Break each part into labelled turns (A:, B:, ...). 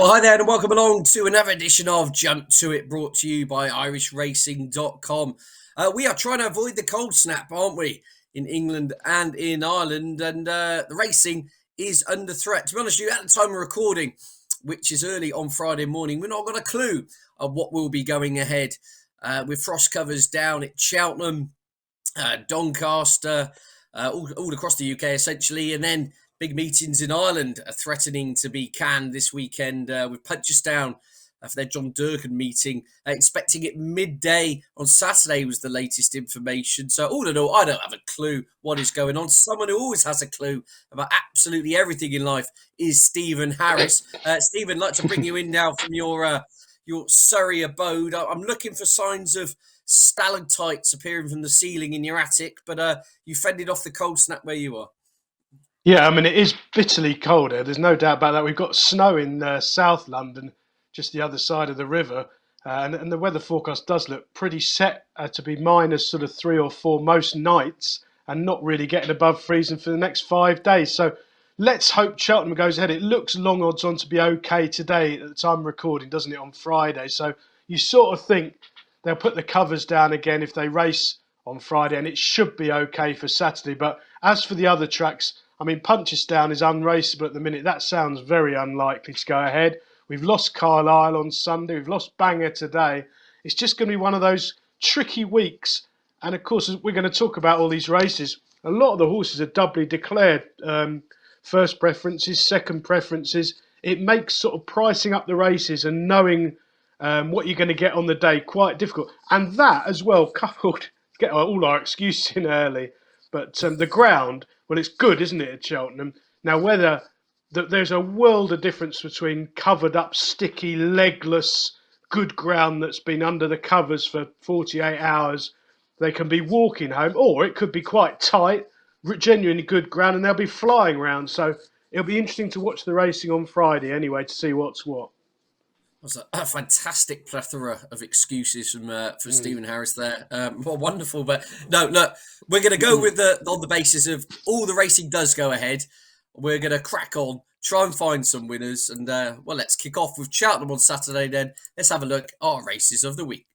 A: Well, hi there, and welcome along to another edition of Jump to It, brought to you by irishracing.com. We are trying to avoid the cold snap, aren't we, in England and in Ireland, and the racing is under threat. To be honest with you, at the time of recording, which is early on Friday morning, we're not got a clue of what will be going ahead with frost covers down at Cheltenham, Doncaster, all across the UK essentially, and then big meetings in Ireland are threatening to be canned this weekend with Punchestown for their John Durkan meeting. Expecting it midday on Saturday was the latest information. So all in all, I don't have a clue what is going on. Someone who always has a clue about absolutely everything in life is Stephen Harris. Stephen, I'd like to bring you in now from your Surrey abode. I'm looking for signs of stalactites appearing from the ceiling in your attic, but you fended off the cold snap where you are.
B: Yeah, I mean, it is bitterly cold here. There's no doubt about that. We've got snow in South London, just the other side of the river. And the weather forecast does look pretty set to be minus sort of 3 or 4 most nights and not really getting above freezing for the next 5 days. So let's hope Cheltenham goes ahead. It looks long odds on to be okay today at the time of recording, doesn't it, on Friday? So you sort of think they'll put the covers down again if they race on Friday, and it should be okay for Saturday. But as for the other tracks, I mean, Punchestown is unraceable at the minute. That sounds very unlikely to go ahead. We've lost Carlisle on Sunday. We've lost Bangor today. It's just going to be one of those tricky weeks. And of course, we're going to talk about all these races. A lot of the horses are doubly declared. First preferences, second preferences. It makes sort of pricing up the races and knowing what you're going to get on the day quite difficult. And that as well, coupled, get all our excuses in early. But the ground, well, it's good, isn't it, at Cheltenham? Now, whether there's a world of difference between covered up, sticky, legless, good ground that's been under the covers for 48 hours. They can be walking home, or it could be quite tight, genuinely good ground, and they'll be flying around. So it'll be interesting to watch the racing on Friday anyway to see what's what.
A: Was a fantastic plethora of excuses from Stephen Harris there. Well, wonderful, but no, look, we're going to go with on the basis of all the racing does go ahead. We're going to crack on, try and find some winners, and well, let's kick off with Cheltenham on Saturday. Then let's have a look at our races of the week.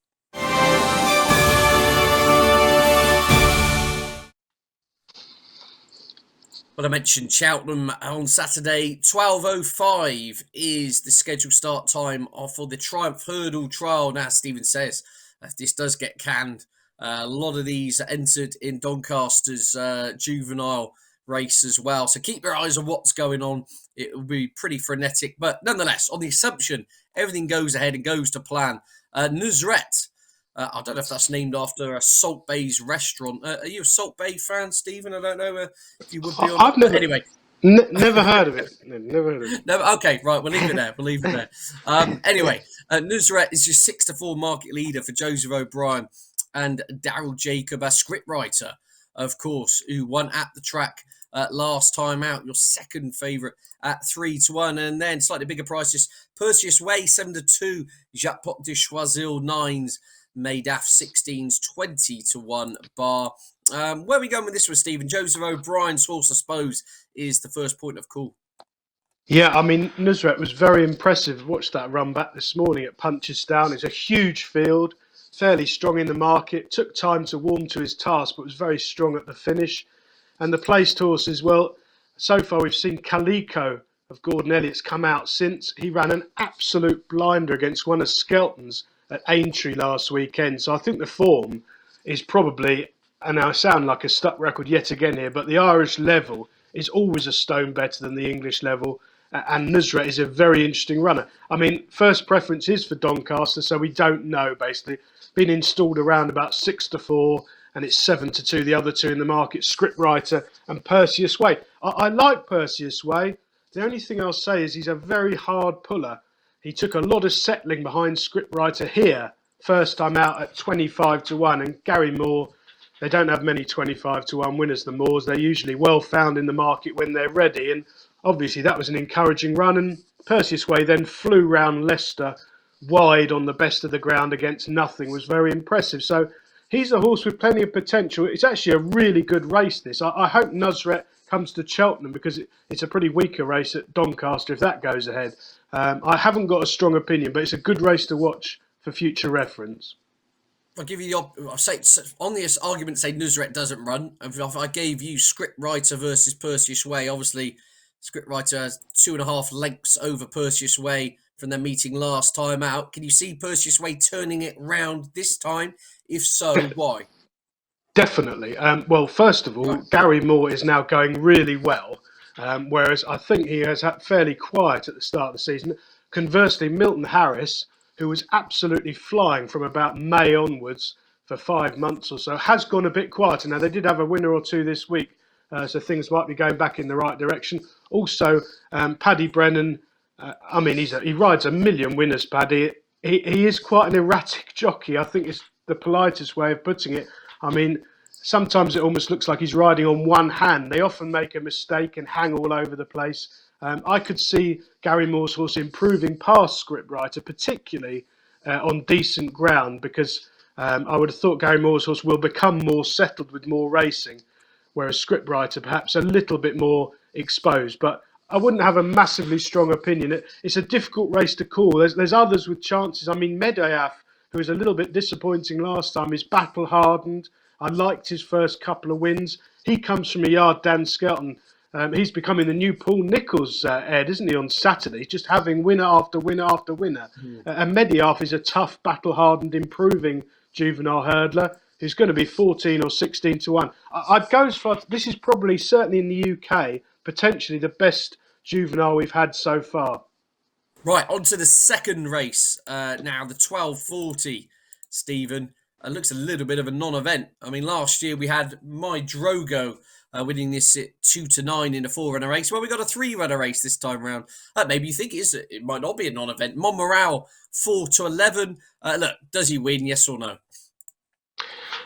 A: Well, I mentioned Cheltenham on Saturday. 12:05 is the scheduled start time for the Triumph Hurdle Trial. Now, Stephen says if this does get canned, a lot of these are entered in Doncaster's juvenile race as well. So keep your eyes on what's going on. It will be pretty frenetic. But nonetheless, on the assumption everything goes ahead and goes to plan, Nusret. I don't know if that's named after a Salt Bay's restaurant. Are you a Salt Bay fan, Stephen? I don't know if you would be.
B: I've never,
A: anyway,
B: never heard of it. Never heard of it.
A: No, okay, right. We'll leave it there. Anyway, Nusret is your 6-4 market leader for Joseph O'Brien and Daryl Jacob, a scriptwriter, of course, who won at the track last time out. Your second favourite at 3-1, and then slightly bigger prices. Perseus Way 7-2, Jackpot de Choiseul 9s. Maydaf 16s 20-1 bar. Where are we going with this one, Stephen? Joseph O'Brien's horse, I suppose, is the first point of call.
B: Yeah, I mean, Nusret was very impressive. Watched that run back this morning at Punchestown. It's a huge field, fairly strong in the market. Took time to warm to his task, but was very strong at the finish. And the placed horses, well, so far we've seen Calico of Gordon Elliott's come out since. He ran an absolute blinder against one of Skelton's at Aintree last weekend. So I think the form is probably, and I sound like a stuck record yet again here, but the Irish level is always a stone better than the English level. And Nusret is a very interesting runner. I mean, first preference is for Doncaster, so we don't know, basically. Been installed around about 6-4, and it's 7-2, the other two in the market, Scriptwriter and Perseus Way. I like Perseus Way. The only thing I'll say is he's a very hard puller. He took a lot of settling behind Scriptwriter here, first time out at 25-1. And Gary Moore, they don't have many 25-1 winners, the Moors. They're usually well found in the market when they're ready. And obviously that was an encouraging run. And Perseus Way then flew round Leicester wide on the best of the ground against nothing, was very impressive. So he's a horse with plenty of potential. It's actually a really good race, this. I hope Nusret comes to Cheltenham because it's a pretty weaker race at Doncaster if that goes ahead. I haven't got a strong opinion, but it's a good race to watch for future reference.
A: I'll give you I'll say on this argument, say Nusret doesn't run. If I gave you Scriptwriter versus Perseus Way, obviously Scriptwriter has 2.5 lengths over Perseus Way from their meeting last time out. Can you see Perseus Way turning it round this time? If so, why?
B: Definitely. Well, first of all,
A: Right.
B: Gary Moore is now going really well, whereas I think he has had fairly quiet at the start of the season. Conversely, Milton Harris, who was absolutely flying from about May onwards for 5 months or so, has gone a bit quieter. Now, they did have a winner or two this week, so things might be going back in the right direction. Also, Paddy Brennan, he rides a million winners, Paddy. He is quite an erratic jockey, I think is the politest way of putting it. I mean, sometimes it almost looks like he's riding on one hand. They often make a mistake and hang all over the place. I could see Gary Moore's horse improving past Scriptwriter, particularly on decent ground, because I would have thought Gary Moore's horse will become more settled with more racing, whereas Scriptwriter perhaps a little bit more exposed. But I wouldn't have a massively strong opinion. It's a difficult race to call. There's others with chances. I mean, Medayaf, who was a little bit disappointing last time, is battle hardened. I liked his first couple of wins. He comes from a yard, Dan Skelton. He's becoming the new Paul Nicholls, Ed, isn't he, on Saturday? Just having winner after winner after winner. And Medayaf is a tough, battle hardened, improving juvenile hurdler who's going to be 14 or 16 to 1. I'd go as far, this is probably, certainly in the UK, potentially the best juvenile we've had so far.
A: Right, on to the second race now, the 1240, Stephen. It looks a little bit of a non-event. I mean, last year we had My Drogo winning this at 2 to 9 in a 4-runner race. Well, we got a 3-runner race this time round. Maybe you think it might not be a non-event. Montmoral 4 to 11. Look, does he win? Yes or no?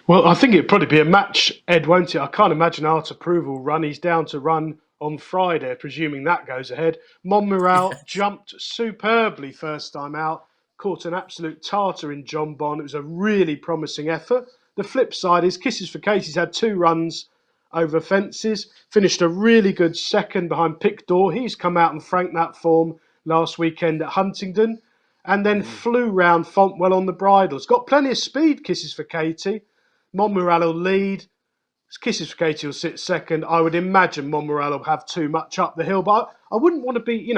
B: Well, I think it'd probably be a match, Ed, won't it? I can't imagine Art Approval run. He's down to run on Friday, presuming that goes ahead. Montmoral jumped superbly first time out, caught an absolute tartar in John Bond. It was a really promising effort. The flip side is Kisses for Katie's had 2 runs over fences, finished a really good second behind Pick Door. He's come out and franked that form last weekend at Huntingdon, and then flew round Fontwell on the bridles. Got plenty of speed, Kisses for Katie. Montmoral will lead. Kisses for Katie will sit second. I would imagine Montmoral will have too much up the hill, but I wouldn't want to be,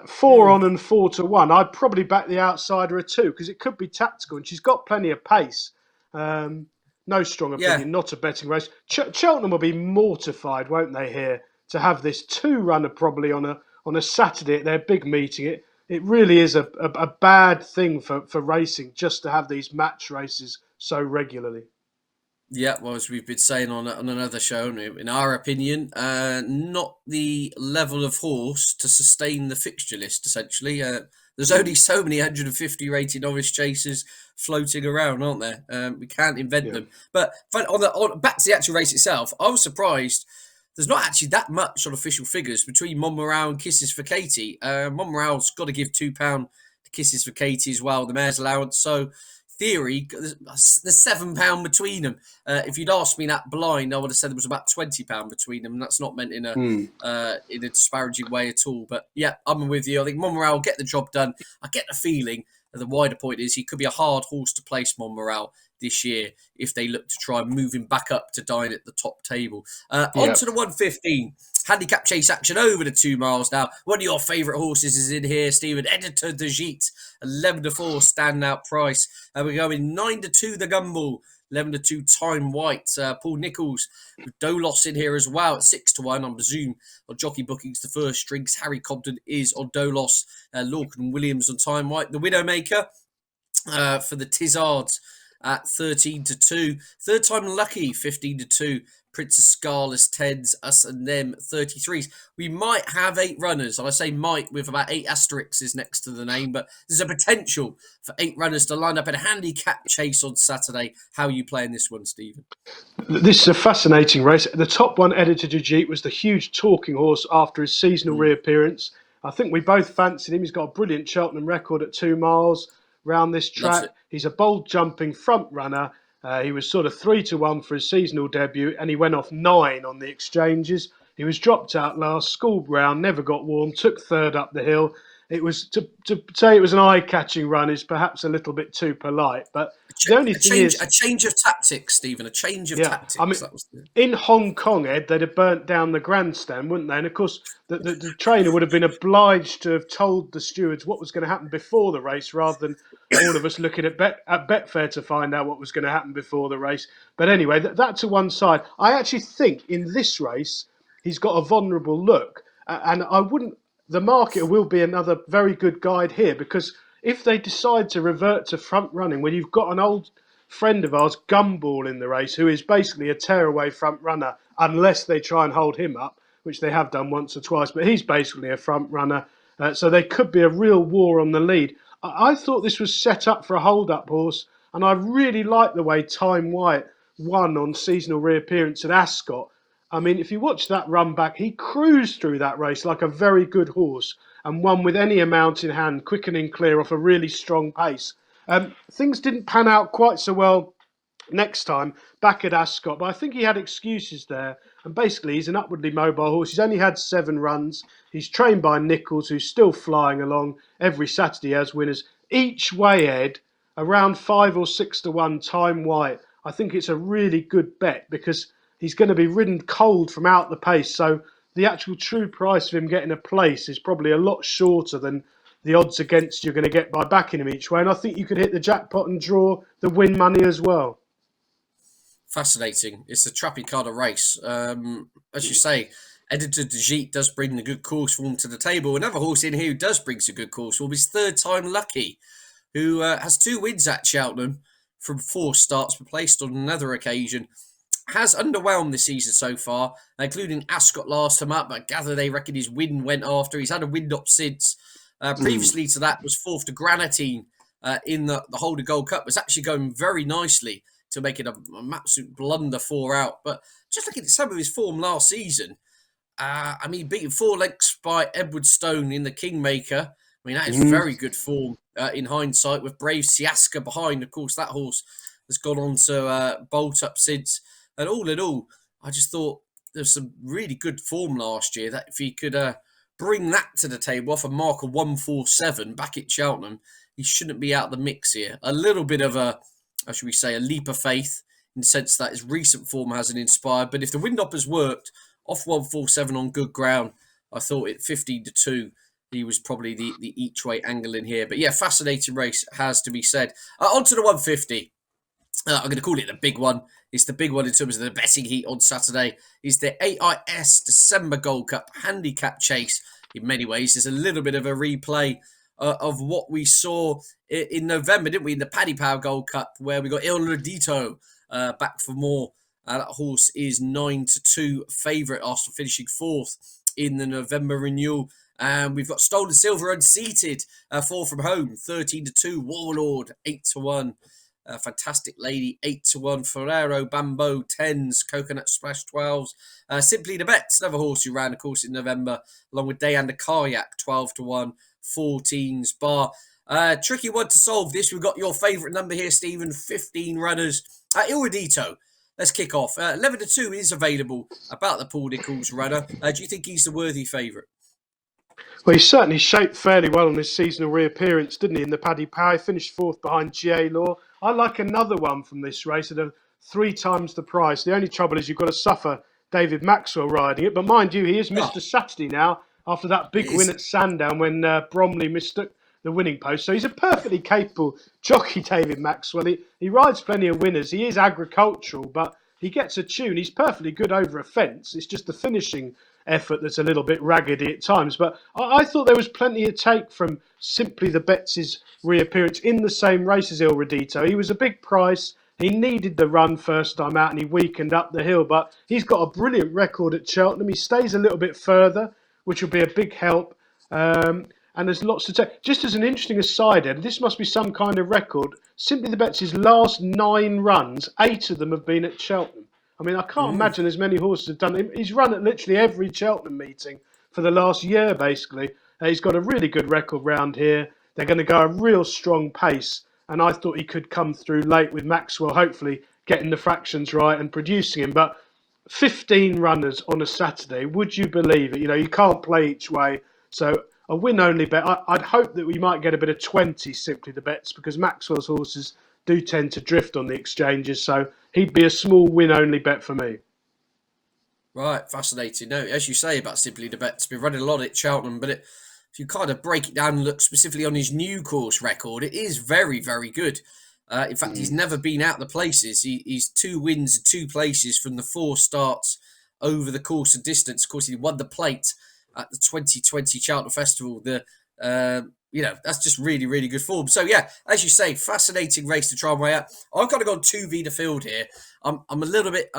B: 4 on and 4 to 1. I'd probably back the outsider at 2 because it could be tactical, and she's got plenty of pace. No strong opinion, not a betting race. Cheltenham will be mortified, won't they, here to have this 2-runner probably on a Saturday at their big meeting. It really is a bad thing for racing just to have these match races so regularly.
A: Yeah, well, as we've been saying on another show, in our opinion, not the level of horse to sustain the fixture list, essentially. There's only so many 150 rated novice chasers floating around, aren't there? We can't invent them. But back to the actual race itself, I was surprised. There's not actually that much on official figures between Montmoral and Kisses for Katie. Montmoral's got to give £2 to Kisses for Katie as well, the mayor's allowance. So, theory, there's £7 between them. If you'd asked me that blind, I would have said there was about £20 between them. And that's not meant in a disparaging way at all. But yeah, I'm with you. I think Montmoral will get the job done. I get the feeling that the wider point is he could be a hard horse to place, Montmoral, this year if they look to try moving back up to dine at the top table. On to the 115. Handicap chase action over the 2 miles now. One of your favourite horses is in here, Stephen. Editor de Gite, 11 to 4 standout price. We're going 9 to 2 the Gumball, 11 to 2 Time White. Paul Nicholls with Dolos in here as well at 6 to 1. I presume on Jockey Bookings the first strings. Harry Cobden is on Dolos. Lorcan Williams on Time White. The Widowmaker for the Tizzards at 13 to 2. Third Time Lucky, 15 to 2. Princess Scarless 10s, Us and Them 33s. We might have 8 runners. And I say might with about 8 asterisks next to the name, but there's a potential for 8 runners to line up in a handicap chase on Saturday. How are you playing this one, Stephen?
B: This is a fascinating race. The top one, Editor de Gite, was the huge talking horse after his seasonal reappearance. I think we both fancied him. He's got a brilliant Cheltenham record at 2 miles round this track. He's a bold jumping front runner. He was sort of 3-1 for his seasonal debut, and he went off 9 on the exchanges. He was dropped out last, schooled round, never got warm, took third up the hill. It was to say it was an eye-catching run is perhaps a little bit too polite, but the only thing is,
A: A change of tactics, Stephen. A change of
B: yeah, I
A: tactics.
B: mean,
A: That was
B: in Hong Kong, Ed, they'd have burnt down the grandstand, wouldn't they? And of course, the trainer would have been obliged to have told the stewards what was going to happen before the race, rather than all of us looking at Betfair to find out what was going to happen before the race. But anyway, that to one side. I actually think in this race he's got a vulnerable look, and I wouldn't. The market will be another very good guide here, because if they decide to revert to front running, when you've got an old friend of ours, Gumball, in the race, who is basically a tearaway front runner, unless they try and hold him up, which they have done once or twice. But he's basically a front runner, so there could be a real war on the lead. I thought this was set up for a hold-up horse, and I really like the way Time White won on seasonal reappearance at Ascot. I mean, if you watch that run back, he cruised through that race like a very good horse and won with any amount in hand, quickening clear off a really strong pace. Things didn't pan out quite so well next time back at Ascot, but I think he had excuses there. And basically, he's an upwardly mobile horse. He's only had 7 runs. He's trained by Nichols, who's still flying along every Saturday as winners. Each way, Ed, around 5 or 6-1 Time White. I think it's a really good bet, because he's going to be ridden cold from out the pace. So the actual true price of him getting a place is probably a lot shorter than the odds against you're going to get by backing him each way. And I think you could hit the jackpot and draw the win money as well.
A: fascinating. It's a trappy kind of race. As you say, Editor de Gite does bring the good course form to the table. Another horse in here who does bring some good course form is Third Time Lucky, who has 2 wins at Cheltenham from 4 starts, but placed on another occasion. Has underwhelmed this season so far, including Ascot last time up. I gather they reckon his win went after. He's had a wind up since. Previously to that was 4th to Granatine in the Holder Gold Cup. Was actually going very nicely to make it an absolute blunder 4 out. But just looking at some of his form last season, I mean, beaten 4 lengths by Edward Stone in the Kingmaker. I mean, that is very good form in hindsight, with Brave Siaska behind. Of course, that horse has gone on to bolt up since. And all in all, I just thought there's some really good form last year, that if he could bring that to the table off a mark of 147 back at Cheltenham, he shouldn't be out of the mix here. A little bit of a, how should we say, a leap of faith, in the sense that his recent form hasn't inspired. But if the wind up has worked, off 147 on good ground, I thought at 15-2, he was probably the each way angle in here. But yeah, fascinating race, has to be said. On to the 150. I'm going to call it the big one. It's the big one in terms of the betting heat on Saturday. It's the AIS December Gold Cup handicap chase. In many ways, it's a little bit of a replay of what we saw in November, didn't we? In the Paddy Power Gold Cup, where we got Il Rodito back for more. That horse is 9-2 favourite after finishing 4th in the November renewal. And we've got Stolen Silver unseated, 4 from home, 13-2. Warlord, 8-1. Fantastic Lady, 8-1. Ferrero Bambo, 10s. Coconut Splash, 12s. Simply the Bets, another horse who ran, of course, in November, along with Day and the Kayak, 12-1. 14s. Bar. Tricky one to solve this. We've got your favourite number here, Stephen, 15 runners. Il Rodito. Let's kick off. 11-2 is available about the Paul Nichols runner. Do you think he's the worthy favourite?
B: Well, he certainly shaped fairly well on his seasonal reappearance, didn't he, in the Paddy Power? He finished 4th behind GA Law. I like another one from this race at 3 times the price. The only trouble is you've got to suffer David Maxwell riding it. But mind you, he is Mr. Saturday now after that big win at Sandown when Bromley mistook the winning post. So he's a perfectly capable jockey, David Maxwell. He rides plenty of winners. He is agricultural, but he gets a tune. He's perfectly good over a fence. It's just the finishing effort that's a little bit raggedy at times. But I thought there was plenty to take from Simply the Bets' reappearance in the same race as Il Rodito. He was a big price. He needed the run first time out and he weakened up the hill. But he's got a brilliant record at Cheltenham. He stays a little bit further, which will be a big help. And there's lots to take. Just as an interesting aside, Ed, this must be some kind of record. Simply the Bets' last 9 runs, 8 of them have been at Cheltenham. I mean, I can't imagine as many horses have done it. He's run at literally every Cheltenham meeting for the last year, basically. He's got a really good record round here. They're going to go a real strong pace. And I thought he could come through late with Maxwell, hopefully getting the fractions right and producing him. But 15 runners on a Saturday, would you believe it? You can't play each way. So a win-only bet, I'd hope that we might get a bit of 20 simply the bets, because Maxwell's horses do tend to drift on the exchanges. So he'd be a small win-only bet for me.
A: Right, fascinating. No, as you say about Simply the Bet's been running a lot at Cheltenham, but if you kind of break it down and look specifically on his new course record, it is very, very good. In fact, he's never been out of the places. He's 2 wins and 2 places from the 4 starts over the course of distance. Of course, he won the plate at the 2020 Cheltenham Festival. That's just really, really good form. So yeah, as you say, fascinating race to try and weigh out. I've got to go on 2v the field here. I'm a little bit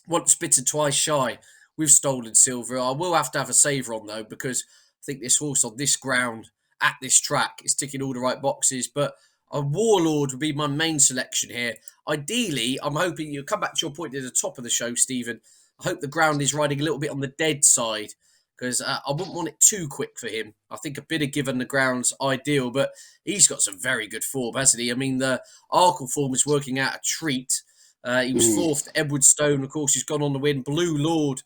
A: once bitten, twice shy with Stolen Silver. I will have to have a saver on though, because I think this horse on this ground at this track is ticking all the right boxes. But a Warlord would be my main selection here. Ideally, I'm hoping you'll come back to your point at the top of the show, Stephen. I hope the ground is riding a little bit on the dead side, because I wouldn't want it too quick for him. I think a bit of given the ground's ideal, but he's got some very good form, hasn't he? I mean, the Arkle form is working out a treat. He was 4th to Edwardstone. Of course, he's gone on to win. Blue Lord,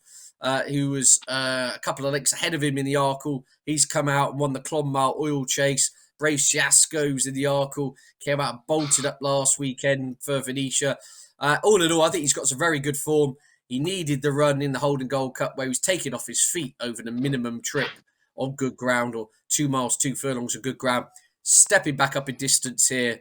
A: who was a couple of lengths ahead of him in the Arkle. He's come out and won the Clonmel Oil Chase. Brave Siasco's in the Arkle. Came out and bolted up last weekend for Venetia. All in all, I think he's got some very good form. He needed the run in the Holden Gold Cup where he was taken off his feet over the minimum trip on good ground, or 2 miles, 2 furlongs of good ground. Stepping back up in distance here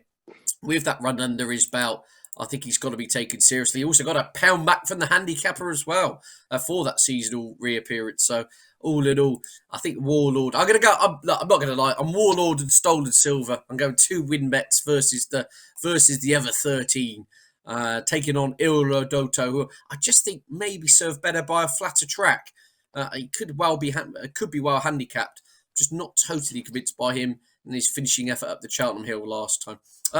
A: with that run under his belt, I think he's got to be taken seriously. He also got a pound back from the handicapper as well for that seasonal reappearance. So all in all, I think Warlord. I'm going to go. I'm not going to lie. I'm Warlord and Stolen Silver. I'm going 2 win bets versus the other 13, taking on Il Rodoto, who I just think maybe served better by a flatter track. He could be well handicapped. Just not totally convinced by him and his finishing effort up the Cheltenham Hill last time.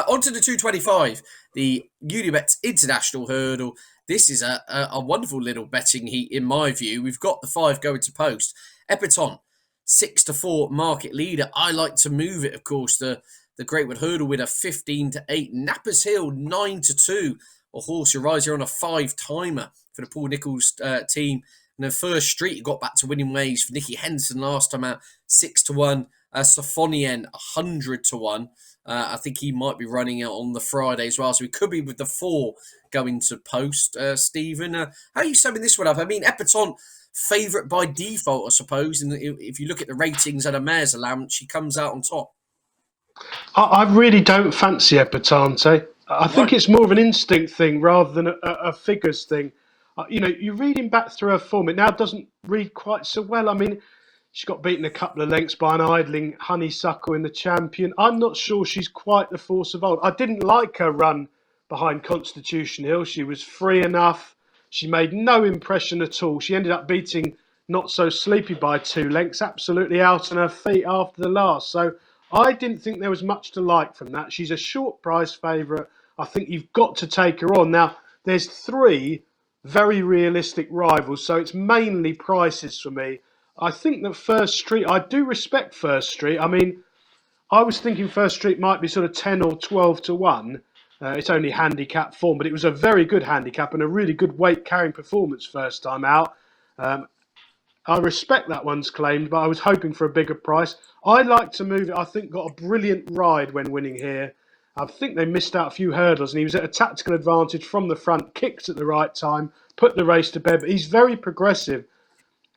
A: On to the 225, the Unibet International Hurdle. This is a wonderful little betting heat, in my view. We've got the 5 going to post. Epatton, 6-4 market leader. I like to move it, of course. The Greatwood Hurdle winner, 15-8. Nappers Hill, 9-2. A horse who rides here on a 5-timer for the Paul Nicholls team. And then First Street got back to winning ways for Nicky Henson last time out, 6-1. Sophonien, 100-1. I think he might be running it on the Friday as well. So we could be with the 4 going to post. Stephen, how are you summing this one up? I mean, Epatton, favourite by default, I suppose. And if you look at the ratings at a mare's allowance, she comes out on top.
B: I really don't fancy Epatante. I think it's more of an instinct thing rather than a figures thing. You're reading back through her form. It now doesn't read quite so well. I mean, she got beaten a couple of lengths by an idling Honeysuckle in the Champion. I'm not sure she's quite the force of old. I didn't like her run behind Constitution Hill. She was free enough. She made no impression at all. She ended up beating Not So Sleepy by 2 lengths, absolutely out on her feet after the last. So I didn't think there was much to like from that. She's a short price favourite. I think you've got to take her on. Now, there's 3 very realistic rivals, so it's mainly prices for me. I think that First Street, I do respect First Street. I mean, I was thinking First Street might be sort of 10 or 12-1. It's only handicap form, but it was a very good handicap and a really good weight-carrying performance first time out. I respect that one's claimed, but I was hoping for a bigger price. I like to move it. I think got a brilliant ride when winning here. I think they missed out a few hurdles, and he was at a tactical advantage from the front, kicked at the right time, put the race to bed. But he's very progressive.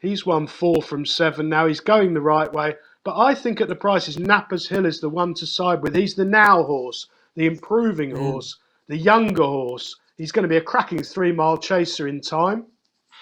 B: He's won 4 from 7 now. He's going the right way. But I think at the prices, Nappers Hill is the one to side with. He's the now horse, the improving horse, the younger horse. He's going to be a cracking 3-mile chaser in time.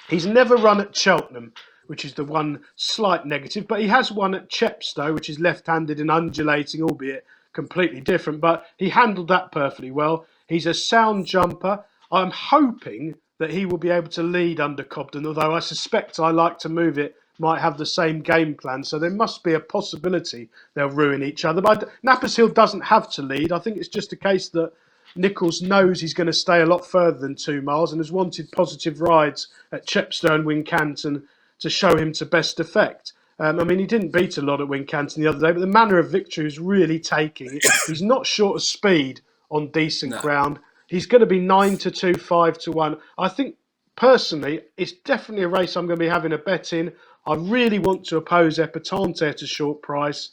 B: He's never run at Cheltenham, which is the one slight negative. But he has won at Chepstow, which is left-handed and undulating, albeit completely different. But he handled that perfectly well. He's a sound jumper. I'm hoping that he will be able to lead under Cobden, although I suspect I like to move it might have the same game plan. So there must be a possibility they'll ruin each other. But Nappers Hill doesn't have to lead. I think it's just a case that Nicholls knows he's going to stay a lot further than 2 miles and has wanted positive rides at Chepstow and Wincanton to show him to best effect. I mean, he didn't beat a lot at Wincanton the other day, but the manner of victory is really taking it. He's not short of speed on decent ground. He's going to be 9-2, 5-1. I think personally, it's definitely a race I'm going to be having a bet in. I really want to oppose Epatante at a short price.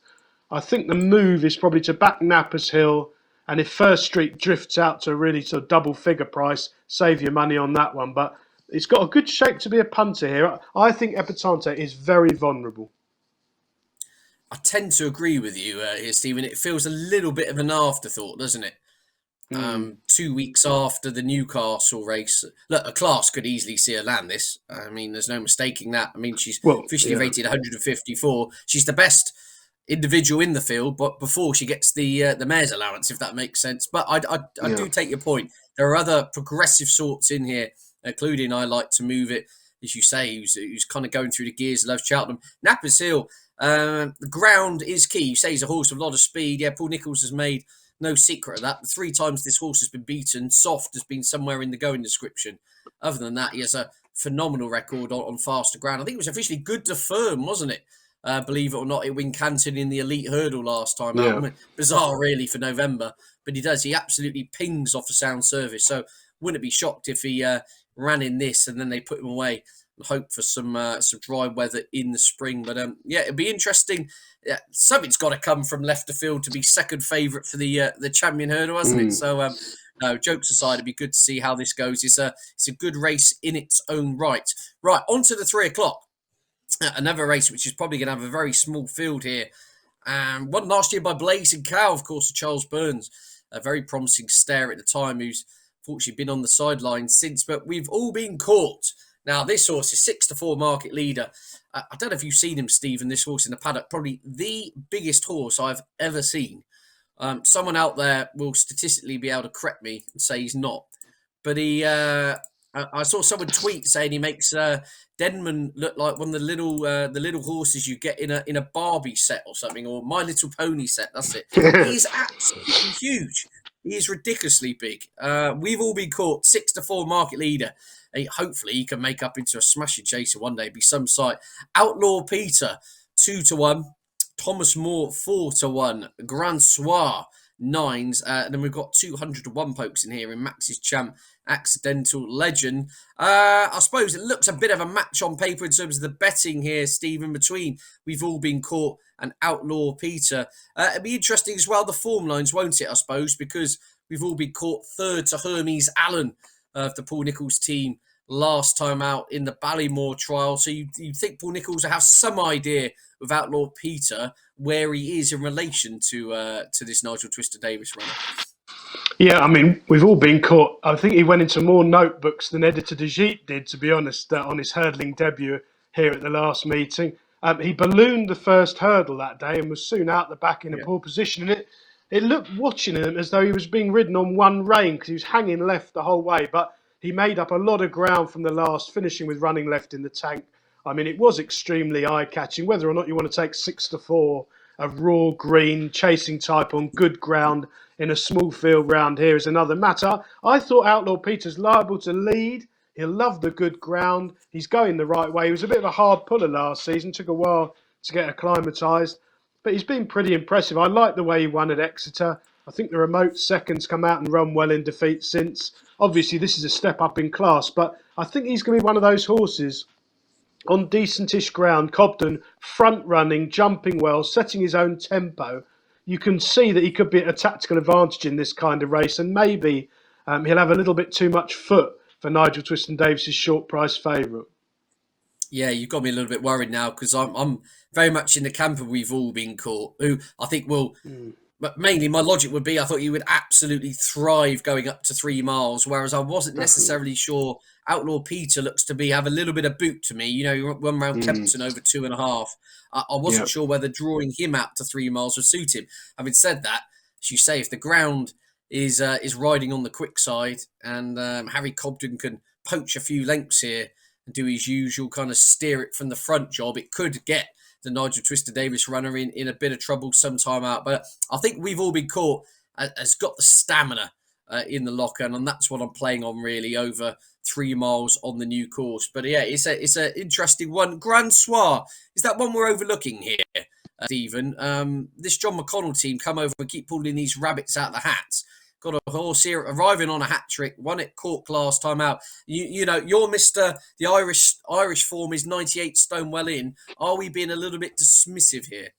B: I think the move is probably to back Nappers Hill, and if First Street drifts out to a really sort of double figure price, save your money on that one. But it's got a good shape to be a punter here. I think Epatante is very vulnerable.
A: I tend to agree with you here, Stephen. It feels a little bit of an afterthought, doesn't it?
B: Mm.
A: 2 weeks after the Newcastle race. Look, a class could easily see her land this. I mean, there's no mistaking that. I mean, she's
B: Well,
A: officially
B: yeah.
A: rated 154. She's the best individual in the field, but before she gets the mayor's allowance, if that makes sense. But I
B: Yeah.
A: do take your point. There are other progressive sorts in here, including I like to move it, as you say, who's kind of going through the gears, loves Cheltenham. Nappers Hill, the ground is key. You say he's a horse with a lot of speed. Yeah, Paul Nicholls has made no secret of that. The 3 times this horse has been beaten, Soft has been somewhere in the going description. Other than that, he has a phenomenal record on faster ground. I think it was officially good to firm, wasn't it? Believe it or not, at Wincanton in the elite hurdle last time out. I
B: Yeah.
A: mean, bizarre, really, for November, but he does. He absolutely pings off a sound service. So wouldn't be shocked if he ran in this and then they put him away and hope for some dry weather in the spring. But yeah, it'd be interesting. Yeah, something's got to come from left of field to be second favourite for the champion hurdle, hasn't it?
B: Mm.
A: So no, jokes aside, it'd be good to see how this goes. It's a good race in its own right. Right, on to the 3 o'clock. Another race which is probably going to have a very small field here. Won last year by Blazing Cow, of course, to Charles Burns. A very promising stare at the time, who's fortunately been on the sidelines since. But we've all been caught. Now, this horse is 6-4 market leader. I don't know if you've seen him, Stephen, this horse in the paddock. Probably the biggest horse I've ever seen. Someone out there will statistically be able to correct me and say he's not. But I saw someone tweet saying he makes Denman look like one of the little horses you get in a Barbie set or something, or My Little Pony set. That's it. He is absolutely huge. He is ridiculously big. We've all been caught. 6-4 market leader. Hopefully he can make up into a smashing chaser one day. Be some sight. Outlaw Peter 2-1. Thomas Moore 4-1. Grand Soir 9s. And then we've got 201 pokes in here in Max's Champ. Accidental Legend. I suppose it looks a bit of a match on paper in terms of the betting here, Stephen, between We've All Been Caught and Outlaw Peter. It'd be interesting as well, the form lines, won't it, I suppose, because We've All Been Caught third to Hermes Allen of the Paul Nicholls team last time out in the Ballymore trial. So you think Paul Nicholls will have some idea with Outlaw Peter where he is in relation to this Nigel Twister-Davies runner.
B: Yeah, I mean, we've all been caught. I think he went into more notebooks than Editor de Gite did, to be honest, on his hurdling debut here at the last meeting. He ballooned the first hurdle that day and was soon out the back in a poor position. And it looked, watching him, as though he was being ridden on one rein because he was hanging left the whole way. But he made up a lot of ground from the last, finishing with running left in the tank. I mean, it was extremely eye-catching. Whether or not you want to take 6-4, a raw green chasing type on good ground in a small field round here is another matter. I thought Outlaw Peter's liable to lead. He'll love the good ground. He's going the right way. He was a bit of a hard puller last season. Took a while to get acclimatised. But he's been pretty impressive. I like the way he won at Exeter. I think the remote seconds come out and run well in defeat since. Obviously, this is a step up in class, but I think he's going to be one of those horses on decentish ground. Cobden front running, jumping well, setting his own tempo. You can see that he could be at a tactical advantage in this kind of race, and maybe he'll have a little bit too much foot for Nigel Twiston-Davies' short price favourite.
A: Yeah, you've got me a little bit worried now because I'm very much in the camp of We've All Been Caught, who I think will. But mainly, my logic would be I thought you would absolutely thrive going up to 3 miles, whereas I wasn't necessarily sure. Outlaw Peter looks to have a little bit of boot to me. You know, he won round Kempton over 2.5. I wasn't sure whether drawing him out to 3 miles would suit him. Having said that, as you say, if the ground is riding on the quick side and Harry Cobden can poach a few lengths here and do his usual kind of steer it from the front job, it could get the Nigel Twister-Davies runner in a bit of trouble sometime out. But I think We've All Been Caught has got the stamina in the locker, and that's what I'm playing on really over 3 miles on the new course. But yeah, it's an interesting one. Grand Soir, is that one we're overlooking here, Stephen? This John McConnell team come over and keep pulling these rabbits out of the hats. got a horse here arriving on a hat trick. Won at Cork last time out. You know, you're Mister. The Irish form is 98 stone well in. Are we being a little bit dismissive here?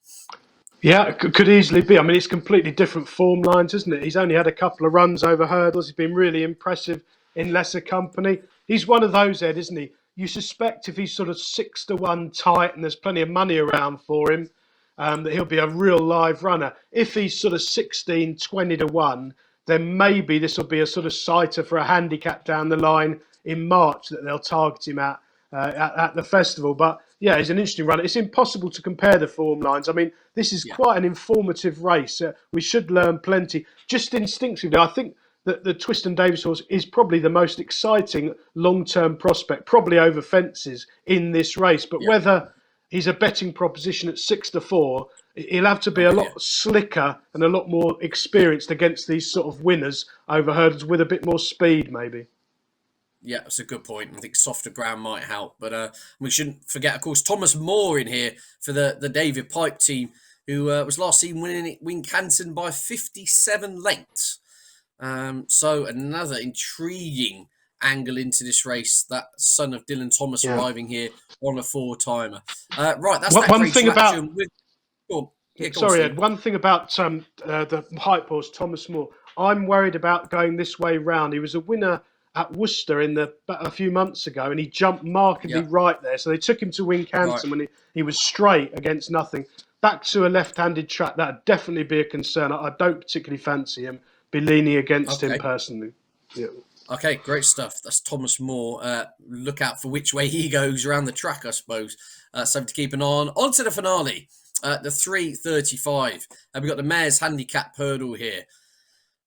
B: Yeah, it could easily be. I mean, it's completely different form lines, isn't it? He's only had a couple of runs over hurdles. He's been really impressive in lesser company. He's one of those, Ed, isn't he? You suspect if he's sort of 6-1 tight and there's plenty of money around for him, that he'll be a real live runner. If he's sort of 16, 20-1, then maybe this will be a sort of sighter for a handicap down the line in March that they'll target him at the festival. But yeah, he's an interesting runner. It's impossible to compare the form lines. I mean, this is quite an informative race. We should learn plenty. Just instinctively, I think that the Twiston Davis horse is probably the most exciting long-term prospect, probably over fences in this race. But whether he's a betting proposition at 6-4, he'll have to be a lot slicker and a lot more experienced against these sort of winners over hurdles with a bit more speed, maybe.
A: Yeah, that's a good point. I think softer ground might help. But we shouldn't forget, of course, Thomas Moore in here for the David Pipe team, who was last seen winning Wincanton by 57 lengths. So another intriguing angle into this race. That son of Dylan Thomas arriving here on a 4-timer. Right, that's that
B: one
A: great
B: thing about.
A: Go on. Yeah, go
B: Sorry,
A: on,
B: Ed. One thing about the hype horse, Thomas Moore. I'm worried about going this way round. He was a winner at Worcester a few months ago, and he jumped markedly right there. So they took him to Wincanton when he was straight against nothing. Back to a left-handed track, that'd definitely be a concern. I don't particularly fancy him. Be leaning against him personally. Yeah.
A: Okay, great stuff. That's Thomas Moore. Look out for which way he goes around the track, I suppose. Something to keep an eye on. On to the finale, the 3:35. We've got the mare's handicap hurdle here.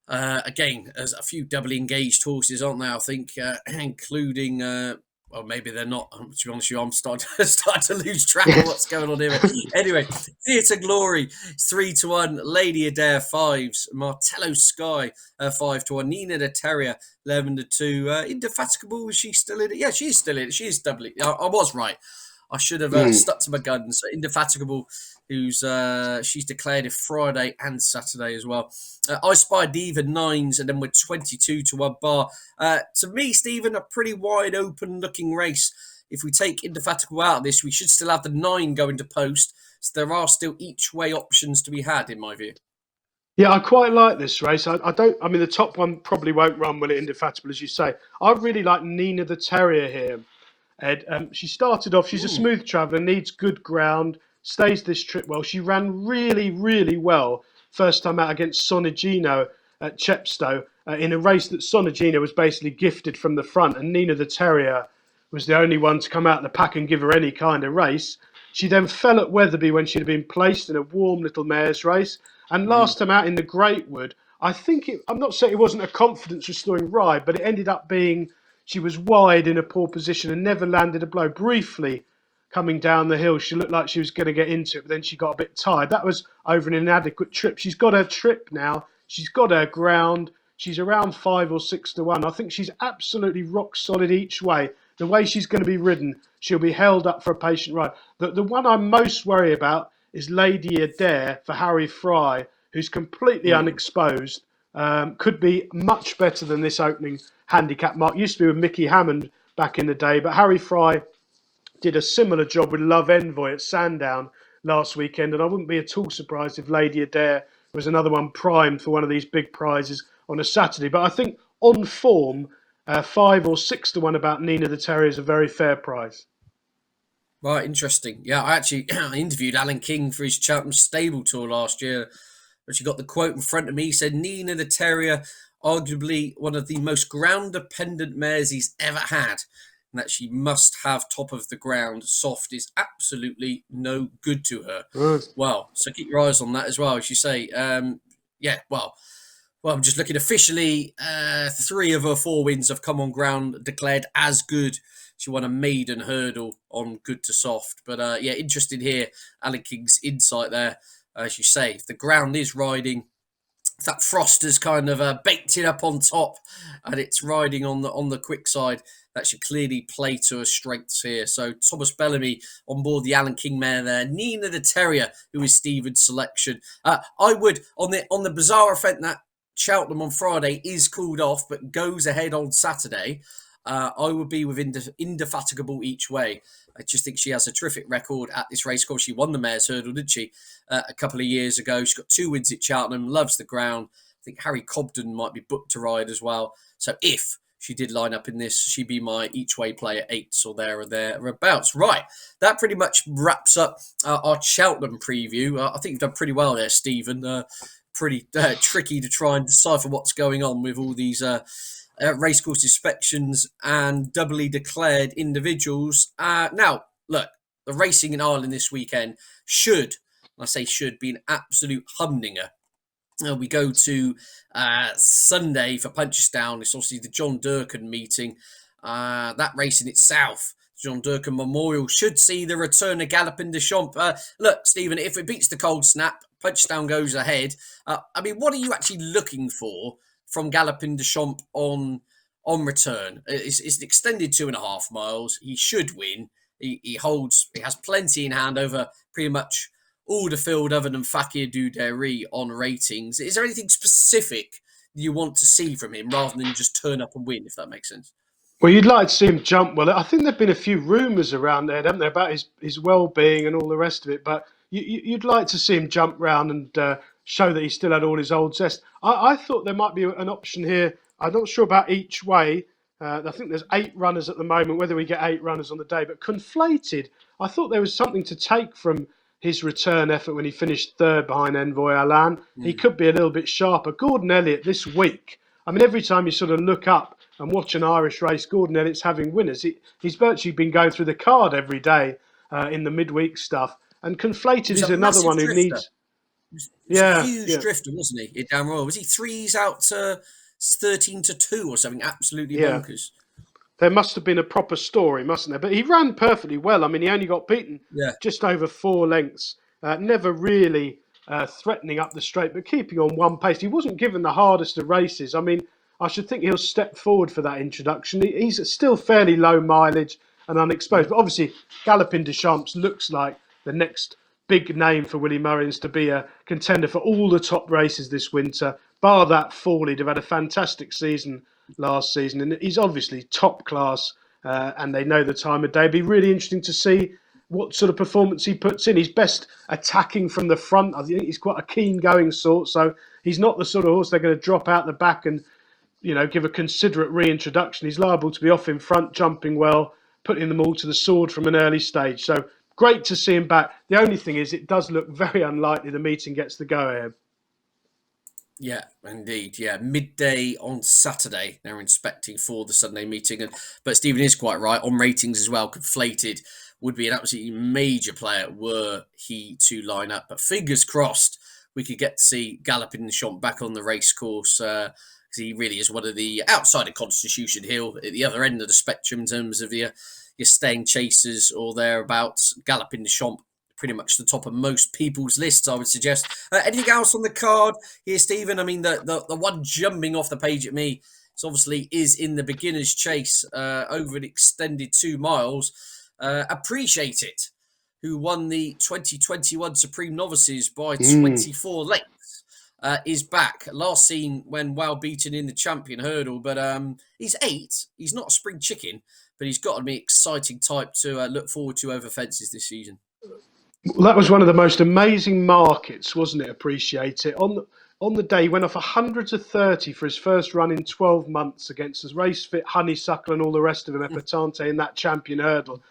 A: Again, there's a few doubly engaged horses, aren't there? I think, including, well, maybe they're not. To be honest with you, I'm starting to lose track of what's going on here. Anyway, Theatre Glory, 3-1. Lady Adair, 5s. Martello Sky, 5-1. Nina the Terrier, 11-2. Indefatigable, is she still in it? Yeah, she's still in it. She is doubly. I was right. I should have stuck to my guns. Indefatigable, who's she's declared it Friday and Saturday as well. I Spy Diva 9s, and then we're 22-1 bar. To me, Stephen, a pretty wide open looking race. If we take Indefatigable out of this, we should still have the 9 going to post. So there are still each way options to be had, in my view.
B: Yeah, I quite like this race. I mean, the top one probably won't run well at Indefatigable, as you say. I really like Nina the Terrier here, Ed. She started off, she's a smooth traveller, needs good ground, stays this trip well. She ran really, really well first time out against Sonigino at Chepstow in a race that Sonigino was basically gifted from the front, and Nina the Terrier was the only one to come out of the pack and give her any kind of race. She then fell at Wetherby when she'd been placed in a warm little mare's race. And last time out in the Greatwood, I'm not saying it wasn't a confidence restoring ride, but it ended up being she was wide in a poor position and never landed a blow. Briefly coming down the hill, she looked like she was going to get into it, but then she got a bit tired. That was over an inadequate trip. She's got her trip now. She's got her ground. She's around 5 or 6-1. I think she's absolutely rock solid each way. The way she's going to be ridden, she'll be held up for a patient ride. The one I'm most worried about is Lady Adair for Harry Fry, who's completely unexposed. Could be much better than this opening handicap mark. Used to be with Mickey Hammond back in the day, but Harry Fry did a similar job with Love Envoy at Sandown last weekend, and I wouldn't be at all surprised if Lady Adair was another one primed for one of these big prizes on a Saturday. But I think on form, 5 or 6-1 about Nina the Terrier is a very fair price.
A: Right, interesting. Yeah, I actually interviewed Alan King for his Cheltenham stable tour last year. Actually got the quote in front of me. He said, Nina the Terrier, arguably one of the most ground-dependent mares he's ever had. And that she must have top of the ground. Soft is absolutely no good to her. Well, so keep your eyes on that as well, as you say. Well, I'm just looking officially. 3 of her 4 wins have come on ground declared as good. She won a maiden hurdle on good to soft. But interesting here, Alan King's insight there. As you say, if the ground is riding, if that frost has kind of baked it up on top and it's riding on the quick side, that should clearly play to her strengths here. So Thomas Bellamy on board the Alan King mare there. Nina the Terrier, who is Stephen's selection. I would, on the bizarre event that Cheltenham on Friday is called off, but goes ahead on Saturday, I would be with Indefatigable each way. I just think she has a terrific record at this race course. She won the Mayor's Hurdle, didn't she, a couple of years ago? She's got 2 wins at Cheltenham, loves the ground. I think Harry Cobden might be booked to ride as well. So if she did line up in this, she'd be my each way play at 8s or thereabouts. Right, that pretty much wraps up our Cheltenham preview. I think you've done pretty well there, Stephen. Pretty tricky to try and decipher what's going on with all these racecourse inspections and doubly declared individuals. Now, look, the racing in Ireland this weekend should, I say should, be an absolute humdinger. We go to Sunday for Punchestown. It's obviously the John Durkan meeting. That race in itself, John Durkan Memorial, should see the return of Galopin Des Champs. Look, Stephen, if it beats the cold snap, Punchestown goes ahead. I mean, what are you actually looking for from Galopin Des Champs on return? It's extended 2.5 miles. He should win. He has plenty in hand over pretty much all the field other than Fakir Duderi on ratings. Is there anything specific you want to see from him rather than just turn up and win, if that makes sense?
B: Well, you'd like to see him jump well. I think there've been a few rumours around there, haven't there, about his well-being and all the rest of it. But you'd like to see him jump round and show that he still had all his old zest. I thought there might be an option here. I'm not sure about each way. I think there's 8 runners at the moment, whether we get 8 runners on the day. But Conflated, I thought there was something to take from his return effort when he finished 3rd behind Envoy Alan. He could be a little bit sharper. Gordon Elliott this week, I mean, every time you sort of look up and watch an Irish race, Gordon Elliott's having winners. He's virtually been going through the card every day in the midweek stuff. And Conflated is another one who
A: drifter.
B: needs...
A: He was a huge drifter, wasn't he, at Down Royal? Was he 3s out to 13-2 or something? Absolutely bonkers.
B: There must have been a proper story, mustn't there? But he ran perfectly well. I mean, he only got beaten just over 4 lengths. Never really threatening up the straight, but keeping on one pace. He wasn't given the hardest of races. I mean, I should think he'll step forward for that introduction. He's still fairly low mileage and unexposed. But obviously, Galopin Des Champs looks like the next big name for Willie Mullins to be a contender for all the top races this winter. Bar that fall, he'd have had a fantastic season last season, and he's obviously top class, and they know the time of day. It'd be really interesting to see what sort of performance he puts in. He's best attacking from the front. I think he's quite a keen going sort, so he's not the sort of horse they're going to drop out the back and, you know, give a considerate reintroduction. He's liable to be off in front, jumping well, putting them all to the sword from an early stage. So great to see him back. The only thing is, it does look very unlikely the meeting gets the go-ahead.
A: Yeah, indeed. Yeah, midday on Saturday. They're inspecting for the Sunday meeting. But Stephen is quite right. On ratings as well, Conflated would be an absolutely major player were he to line up. But fingers crossed we could get to see Galopin Des Champs back on the race course, because he really is one of the, outside of Constitution Hill, at the other end of the spectrum in terms of your staying chasers or thereabouts. Galopin Des Champs, pretty much the top of most people's lists, I would suggest. Anything else on the card here, Stephen? I mean, the one jumping off the page at me, it's obviously is in the beginner's chase over an extended 2 miles. Appreciate It, who won the 2021 Supreme Novices by 24 lengths, is back. Last seen when well beaten in the Champion Hurdle, but he's 8. He's not a spring chicken, but he's got to be an exciting type to look forward to over fences this season.
B: Well, that was one of the most amazing markets, wasn't it? Appreciate It. On the day, he went off 100-30 for his first run in 12 months against his race fit Honeysuckle and all the rest of them, Epatante in that Champion Hurdle.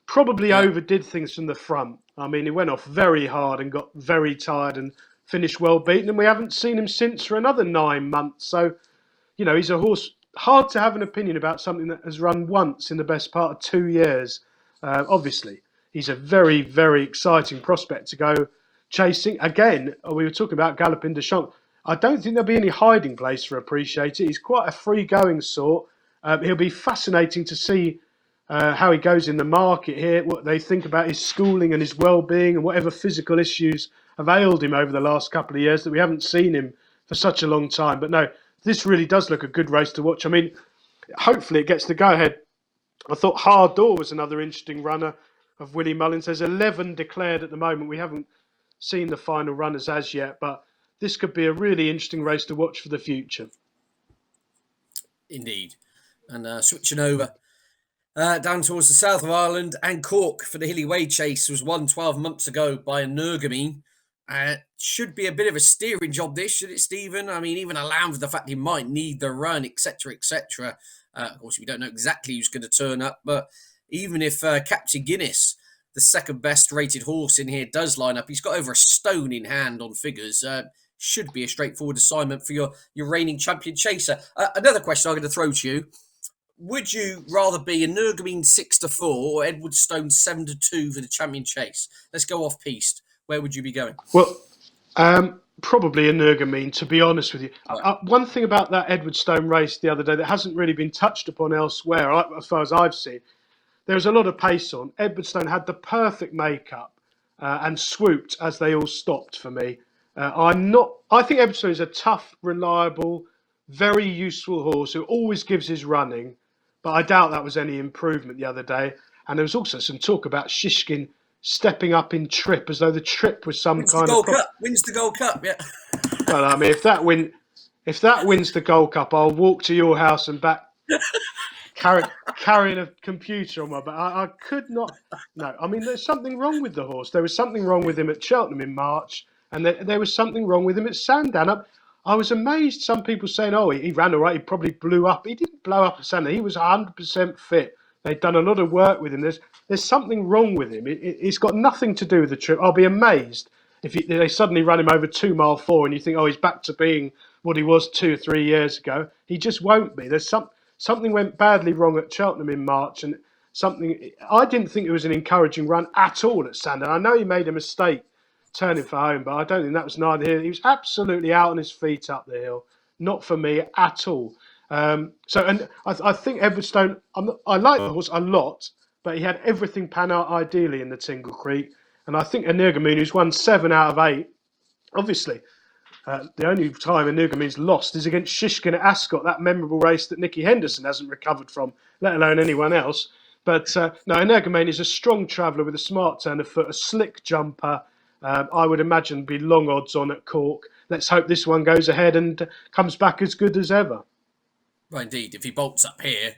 B: Probably overdid things from the front. I mean, he went off very hard and got very tired and finished well beaten, and we haven't seen him since for another 9 months. So, you know, he's a horse, hard to have an opinion about something that has run once in the best part of 2 years, obviously. He's a very, very exciting prospect to go chasing. Again, we were talking about Galopin Des Champs. I don't think there'll be any hiding place for Appreciate It. He's quite a free-going sort. He'll be fascinating to see how he goes in the market here, what they think about his schooling and his well-being and whatever physical issues have ailed him over the last couple of years that we haven't seen him for such a long time. But no, this really does look a good race to watch. I mean, hopefully it gets the go-ahead. I thought Hard Door was another interesting runner of Willie Mullins. There's 11 declared at the moment. We haven't seen the final runners as yet, but this could be a really interesting race to watch for the future.
A: Indeed. And switching over down towards the south of Ireland, and Cork for the Hilly Way Chase was won 12 months ago by a Nergamine. Should be a bit of a steering job, this, should it, Stephen? I mean, even allowing for the fact he might need the run, etc., etc. Of course, we don't know exactly who's going to turn up, but even if Captain Guinness, the second best rated horse in here, does line up, he's got over a stone in hand on figures. Should be a straightforward assignment for your reigning champion chaser. Another question I'm going to throw to you. Would you rather be a Nergamine 6-4 or Edwardstone 7-2 for the champion chase? Let's go off piste. Where would you be going?
B: Well, probably a Nergamine, to be honest with you.
A: Right.
B: One thing about that Edwardstone race the other day that hasn't really been touched upon elsewhere, as far as I've seen, there was a lot of pace on. Edwardstone had the perfect makeup and swooped as they all stopped for me. I think Edwardstone is a tough, reliable, very useful horse who always gives his running, but I doubt that was any improvement the other day. And there was also some talk about Shishkin stepping up in trip as though the trip was some
A: Wins
B: kind
A: the
B: of
A: Gold Cup. Wins the Gold Cup, yeah.
B: Well, I mean, if that wins the Gold Cup, I'll walk to your house and back carrying a computer on my back. I could not. No, I mean, there's something wrong with the horse. There was something wrong with him at Cheltenham in March, and there was something wrong with him at Sandown. I was amazed. Some people saying, "Oh, he ran all right. He probably blew up." He didn't blow up at Sandown. He was 100% fit. They'd done a lot of work with him. There's something wrong with him. It's got nothing to do with the trip. I'll be amazed if they suddenly run him over 2 mile 4 and you think, oh, he's back to being what he was 2 or 3 years ago. He just won't be. There's something went badly wrong at Cheltenham in March, and I didn't think it was an encouraging run at all at Sandown. I know he made a mistake turning for home, but I don't think that was neither here. He was absolutely out on his feet up the hill. Not for me at all. I think Edwardstone, I like the horse a lot, but he had everything pan out ideally in the Tingle Creek. And I think a Nergamine who's won 7 out of 8, obviously, the only time a Nergamine's lost is against Shishkin at Ascot, that memorable race that Nicky Henderson hasn't recovered from, let alone anyone else. But no, a Nergamine is a strong traveller with a smart turn of foot, a slick jumper. I would imagine be long odds on at Cork. Let's hope this one goes ahead and comes back as good as ever.
A: Well, indeed, if he bolts up here,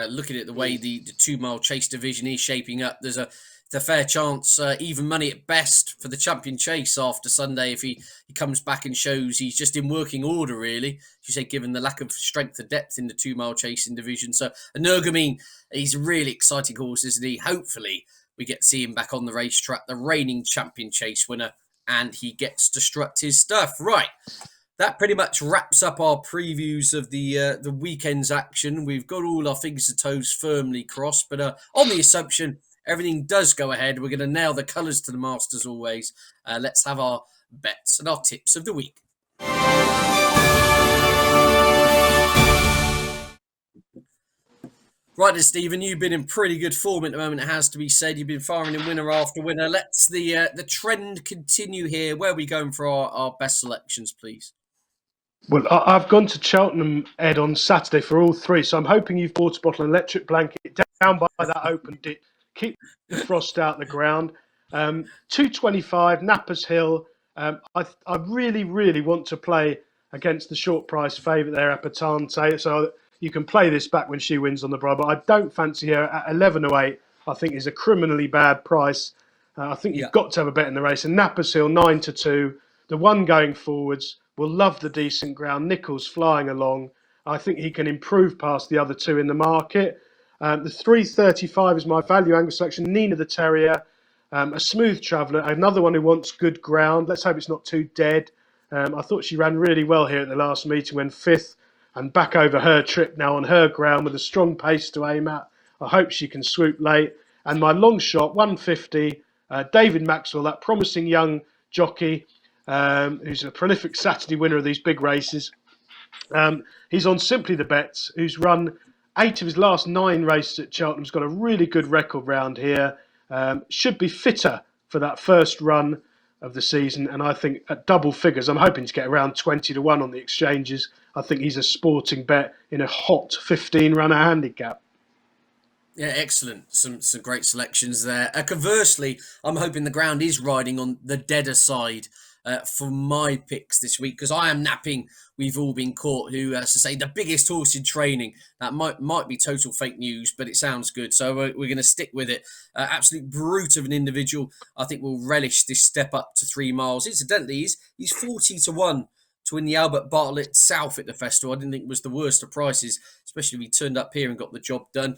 A: looking at the way the 2 mile chase division is shaping up, there's a fair chance, even money at best, for the champion chase after Sunday if he comes back and shows he's just in working order, really. As you say, given the lack of strength and depth in the 2 mile chasing division. So, Nergamine, he's a really exciting horse, isn't he? Hopefully, we get to see him back on the racetrack, the reigning champion chase winner, and he gets to strut his stuff. Right. That pretty much wraps up our previews of the weekend's action. We've got all our fingers and toes firmly crossed, but on the assumption everything does go ahead, we're going to nail the colours to the Masters always. Let's have our bets and our tips of the week. Right then, Stephen, you've been in pretty good form at the moment, it has to be said. You've been firing in winner after winner. Let's the trend continue here. Where are we going for our best selections, please?
B: Well, I've gone to Cheltenham, Ed, on Saturday for all 3, so I'm hoping you've bought a bottle of electric blanket down by that open dip. Keep the frost out the ground. 225, Nappers Hill. I really, really want to play against the short price favourite there, Apatante. So you can play this back when she wins on the bride, but I don't fancy her at 11.08. I think is a criminally bad price. I think you've got to have a bet in the race. And Nappers Hill, 9-2. The one going forwards will love the decent ground. Nichols flying along. I think he can improve past the other 2 in the market. The 335 is my value angle selection. Nina the Terrier, a smooth traveller, another one who wants good ground. Let's hope it's not too dead. I thought she ran really well here at the last meeting, when 5th, and back over her trip now on her ground with a strong pace to aim at. I hope she can swoop late. And my long shot, 150, David Maxwell, that promising young jockey, who's a prolific Saturday winner of these big races. He's on Simply the Bets, who's run 8 of his last 9 races at Cheltenham. He's got a really good record round here. Should be fitter for that first run of the season. And I think at double figures, I'm hoping to get around 20-1 on the exchanges. I think he's a sporting bet in a hot 15-runner handicap.
A: Yeah, excellent. Some great selections there. Conversely, I'm hoping the ground is riding on the deader side for my picks this week, because I am napping We've All Been Caught, who, as I say, the biggest horse in training. That might be total fake news, but it sounds good. So we're going to stick with it. Absolute brute of an individual. I think will relish this step up to 3 miles. Incidentally, he's 40-1 to win the Albert Bartlett South at the festival. I didn't think it was the worst of prices, especially if he turned up here and got the job done.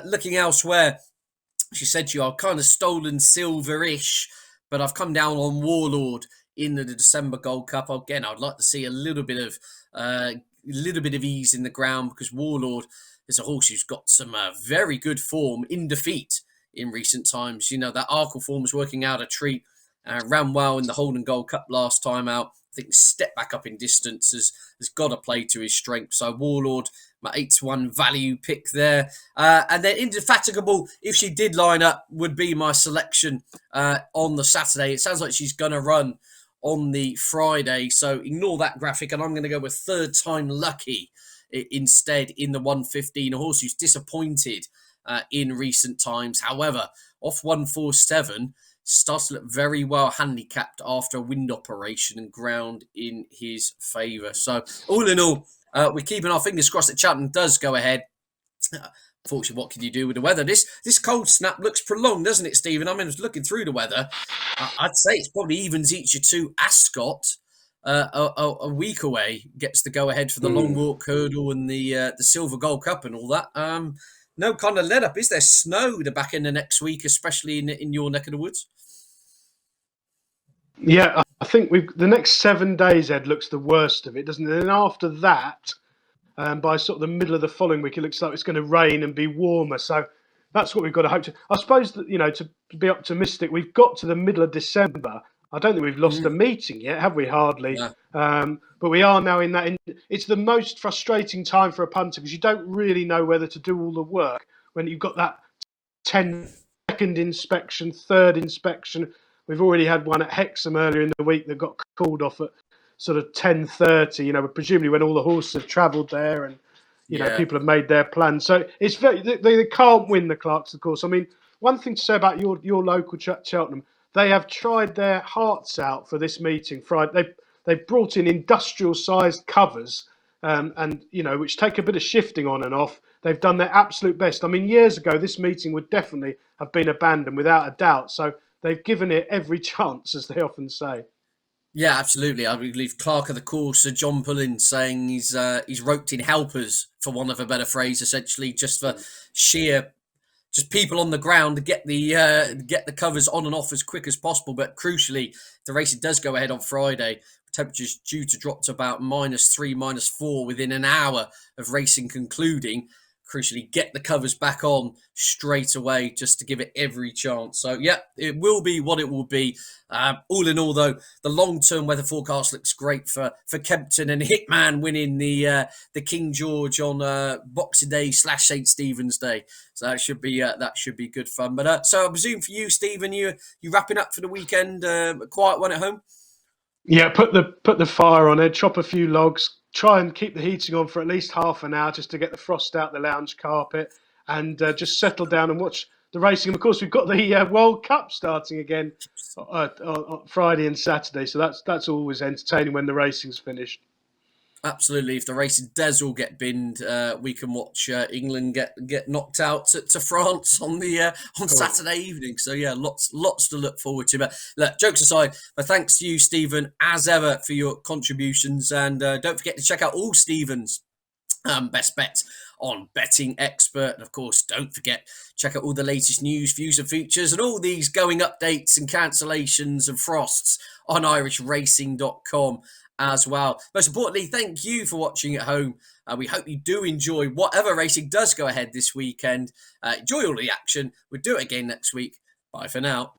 A: Looking elsewhere, she said to you, I've kind of stolen silver-ish, but I've come down on Warlord in the December Gold Cup. Again, I'd like to see a little bit of ease in the ground, because Warlord is a horse who's got some very good form in defeat in recent times. You know, that Arkle form was working out a treat. Ran well in the Holden Gold Cup last time out. I think the step back up in distance has got to play to his strength. So Warlord, my 8-1 value pick there. And then Indefatigable, if she did line up, would be my selection on the Saturday. It sounds like she's going to run on the Friday. So ignore that graphic, and I'm going to go with Third Time Lucky instead in the 115. A horse who's disappointed in recent times. However, off 147, starts to look very well handicapped after a wind operation, and ground in his favour. So all in all, we're keeping our fingers crossed that Cheltenham does go ahead. Unfortunately, what can you do with the weather? This cold snap looks prolonged, doesn't it, Stephen? I mean, I was looking through the weather. I'd say it's probably evens each of two. Ascot, a week away, gets the go ahead for the long walk hurdle and the Silver Gold Cup and all that. No kind of let up. Is there snow the back end of next week, especially in your neck of the woods?
B: Yeah, I think the next 7 days, Ed, looks the worst of it, doesn't it? And after that, by sort of the middle of the following week, it looks like it's going to rain and be warmer. So that's what we've got to hope to. I suppose that, to be optimistic, we've got to the middle of December. I don't think we've lost a meeting yet, have we? Hardly. No. But we are now in that. It's the most frustrating time for a punter, because you don't really know whether to do all the work when you've got that 10-second inspection, third inspection. We've already had one at Hexham earlier in the week that got called off at sort of 10:30. Presumably when all the horses have travelled there and people have made their plans. So it's they can't win the Clarks, of course. I mean, one thing to say about your local Cheltenham, they have tried their hearts out for this meeting Friday. They've brought in industrial-sized covers, and which take a bit of shifting on and off. They've done their absolute best. I mean, years ago, this meeting would definitely have been abandoned without a doubt. So they've given it every chance, as they often say.
A: Yeah, absolutely. I believe Clerk of the Course, Sir John Pullen, saying he's roped in helpers, for want of a better phrase, essentially, just for sheer, just people on the ground to get the covers on and off as quick as possible. But crucially, if the race does go ahead on Friday, temperatures due to drop to about -3, -4 within an hour of racing concluding. Crucially, get the covers back on straight away, just to give it every chance. So, yeah, it will be what it will be. All in all, though, the long-term weather forecast looks great for Kempton, and Hitman winning the King George on Boxing Day / St. Stephen's Day. So that should be good fun. But so I presume for you, Stephen, you wrapping up for the weekend, a quiet one at home.
B: Yeah, put the fire on it, chop a few logs, try and keep the heating on for at least half an hour just to get the frost out the lounge carpet, and just settle down and watch the racing. And of course, we've got the World Cup starting again on Friday and Saturday, so that's always entertaining when the racing's finished.
A: Absolutely. If the racing does all get binned, we can watch England get knocked out to France on Saturday evening. So yeah, lots to look forward to. But look, jokes aside, but thanks to you, Stephen, as ever, for your contributions, and don't forget to check out all Stephen's best bets on Betting Expert. And of course, don't forget, check out all the latest news, views and features, and all these going updates and cancellations and frosts on irishracing.com as well. Most importantly, thank you for watching at home. We hope you do enjoy whatever racing does go ahead this weekend. Enjoy all the action. We'll do it again next week. Bye for now.